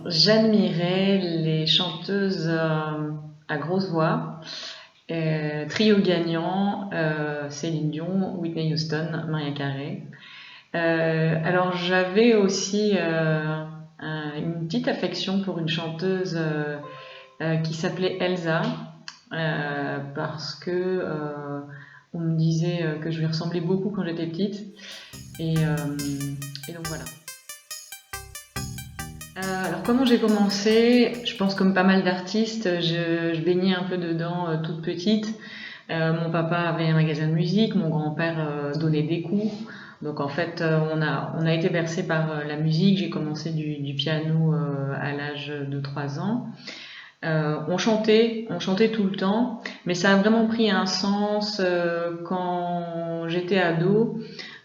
J'admirais les chanteuses à grosse voix, trio gagnant, Céline Dion, Whitney Houston, Mariah Carey. Alors j'avais aussi une petite affection pour une chanteuse qui s'appelait Elsa, parce que on me disait que je lui ressemblais beaucoup quand j'étais petite. Et donc voilà. Alors comment j'ai commencé? Je pense comme pas mal d'artistes, je baignais un peu dedans toute petite. Mon papa avait un magasin de musique, mon grand-père donnait des cours. Donc en fait, on a été bercé par la musique. J'ai commencé du piano à l'âge de 3 ans. On chantait tout le temps, mais ça a vraiment pris un sens quand j'étais ado.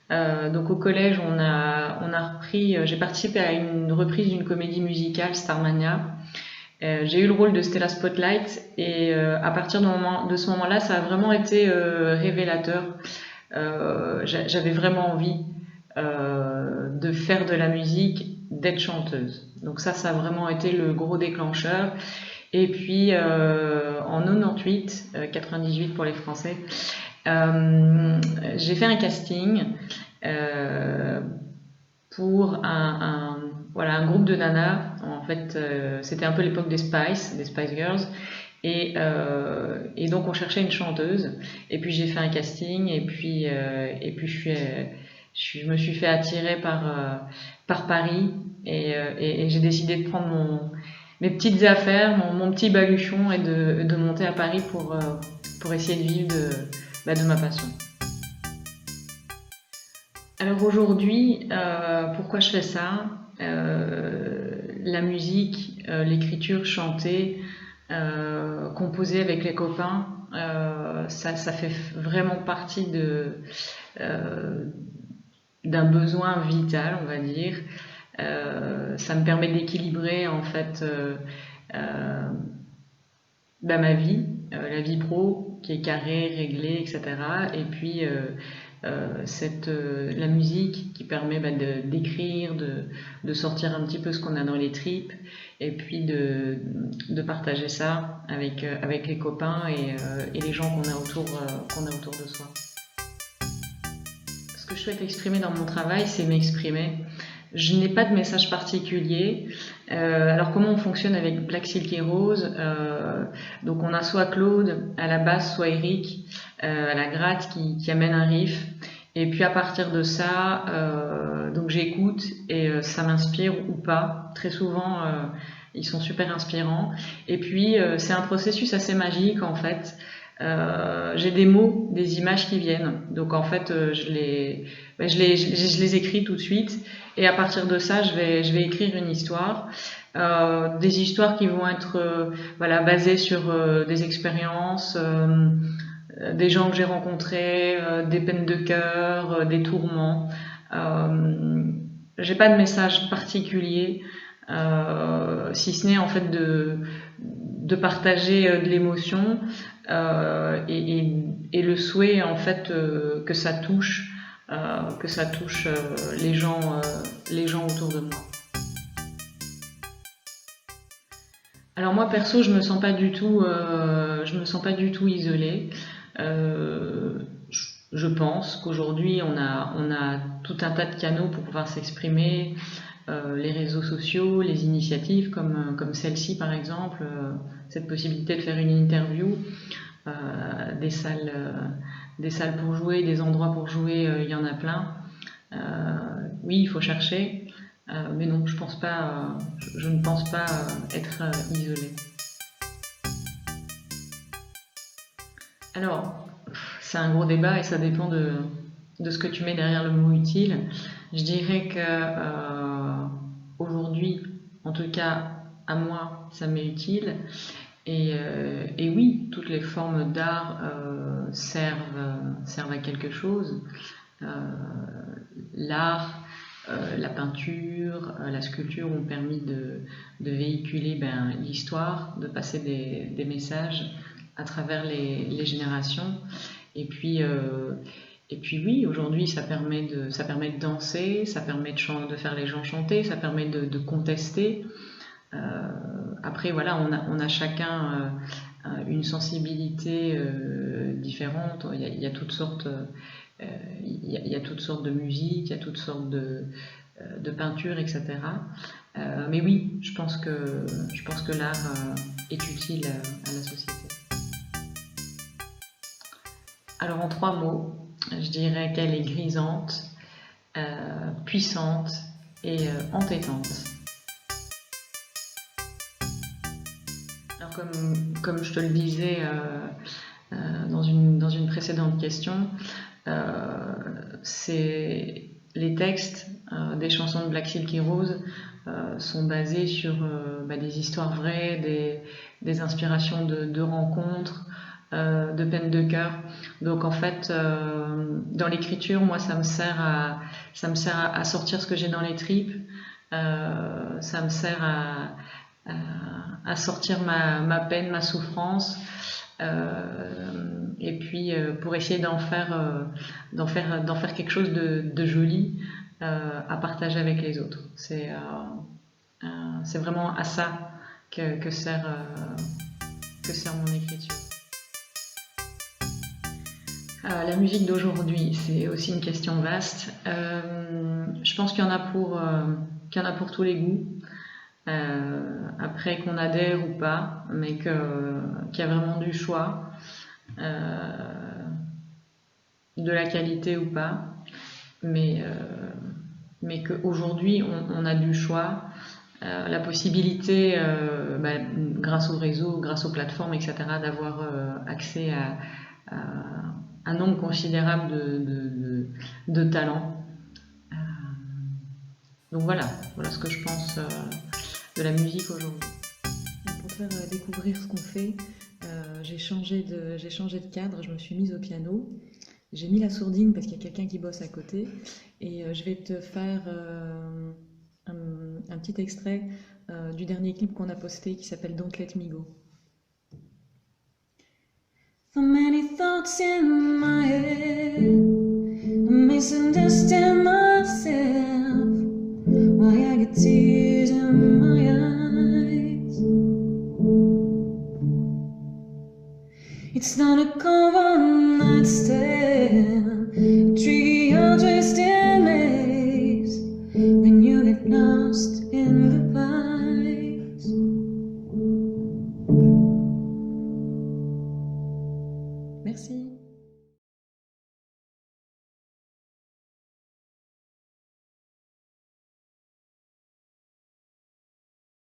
Donc au collège, on a repris, j'ai participé à une reprise d'une comédie musicale, Starmania. J'ai eu le rôle de Stella Spotlight et à partir de ce moment-là, ça a vraiment été révélateur. J'avais vraiment envie de faire de la musique, d'être chanteuse. Donc ça a vraiment été le gros déclencheur. Et puis en 98, 98 pour les Français, j'ai fait un casting euh, pour voilà, un groupe de nanas. En fait, c'était un peu l'époque des Spice Girls. Et donc on cherchait une chanteuse. Et puis j'ai fait un casting. Et puis je me suis fait attirer par Paris. Et j'ai décidé de prendre mes petites affaires, mon petit baluchon et de monter à Paris pour essayer de vivre de ma passion. Alors aujourd'hui, pourquoi je fais ça? La musique, l'écriture, chanter, composer avec les copains, ça fait vraiment partie euh, d'un besoin vital, on va dire. Ça me permet d'équilibrer en fait ma vie, la vie pro qui est carrée, réglée, etc. Et puis la musique qui permet d'écrire, de sortir un petit peu ce qu'on a dans les tripes, et puis de partager ça avec les copains et les gens qu'on a autour de soi. Ce que je souhaite exprimer dans mon travail, c'est m'exprimer. Je n'ai pas de message particulier. Alors comment on fonctionne avec Black Silk Rose? Donc on a soit Claude à la basse, soit Eric à la gratte qui amène un riff. Et puis à partir de ça, donc j'écoute et ça m'inspire ou pas. Très souvent, ils sont super inspirants. Et puis c'est un processus assez magique en fait. J'ai des mots, des images qui viennent. Donc en fait, je les écris tout de suite. Et à partir de ça, je vais écrire une histoire. Des histoires qui vont être voilà, basées sur des expériences, des gens que j'ai rencontrés, des peines de cœur, des tourments. J'ai pas de message particulier, si ce n'est en fait de partager de l'émotion et le souhait en fait que ça touche les gens autour de moi. Alors moi perso, je me sens pas du tout isolée. Euh, je pense qu'aujourd'hui on a tout un tas de canaux pour pouvoir s'exprimer, les réseaux sociaux, les initiatives comme celle-ci par exemple, cette possibilité de faire une interview, des salles, des salles pour jouer, des endroits pour jouer, il y en a plein. Oui, il faut chercher, mais non, je ne pense pas être isolée. Alors, c'est un gros débat et ça dépend de ce que tu mets derrière le mot utile. Je dirais que aujourd'hui, en tout cas à moi, ça m'est utile. Et oui, toutes les formes d'art servent à quelque chose. Euh, L'art, la peinture, la sculpture ont permis de véhiculer l'histoire, de passer des messages à travers les générations. Et puis, Et puis oui, aujourd'hui, ça permet de danser, ça permet de faire les gens chanter, ça permet de contester. Après, voilà, on a chacun une sensibilité différente. Il y a toutes sortes, il y a toutes sortes de musique, il y a toutes sortes de peintures, etc. Mais oui, je pense que l'art est utile à la société. Alors en 3 mots, je dirais qu'elle est grisante, puissante et entêtante. Alors comme je te le disais dans une précédente question, c'est les textes des chansons de Black Silky Rose sont basés sur des histoires vraies, des inspirations de rencontres, de peine de cœur. Donc en fait, dans l'écriture, moi, ça me sert à sortir ce que j'ai dans les tripes. Ça me sert à sortir ma peine, ma souffrance. Et puis pour essayer d'en faire quelque chose de joli à partager avec les autres. C'est vraiment à ça que sert mon écriture. La musique d'aujourd'hui, c'est aussi une question vaste. Je pense qu'il y en a pour tous les goûts. Après qu'on adhère ou pas, mais qu'il y a vraiment du choix, de la qualité ou pas, mais qu'aujourd'hui on a du choix, la possibilité, grâce au réseau, grâce aux plateformes, etc., d'avoir accès à un nombre considérable de talents. Donc voilà ce que je pense de la musique aujourd'hui. Pour te faire découvrir ce qu'on fait, j'ai changé de cadre, je me suis mise au piano. J'ai mis la sourdine parce qu'il y a quelqu'un qui bosse à côté. Et je vais te faire un petit extrait du dernier clip qu'on a posté qui s'appelle Don't Let Me Go. So many thoughts in my head, I misunderstand myself, why I get tears in my eyes. It's not a common night stand.